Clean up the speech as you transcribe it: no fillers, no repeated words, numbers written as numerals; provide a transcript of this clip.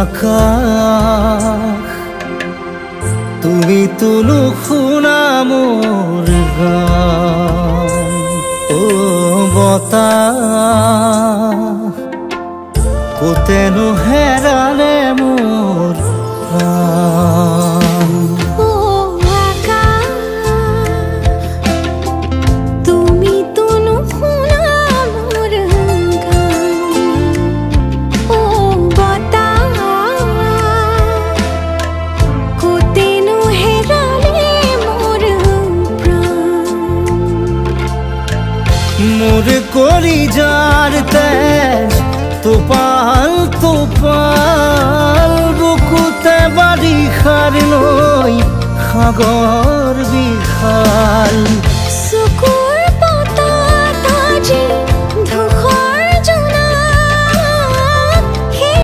আকাশ তুমি তুলু শুনা মোৰ গান ও বতাহ কোতেনো হেৰালে মোৰ প্ৰাণ মোৰ কলিজাৰ তেজ তোপাল তোপাল বুকুতে বাড়ি খাৰ নই সাগৰ বিশাল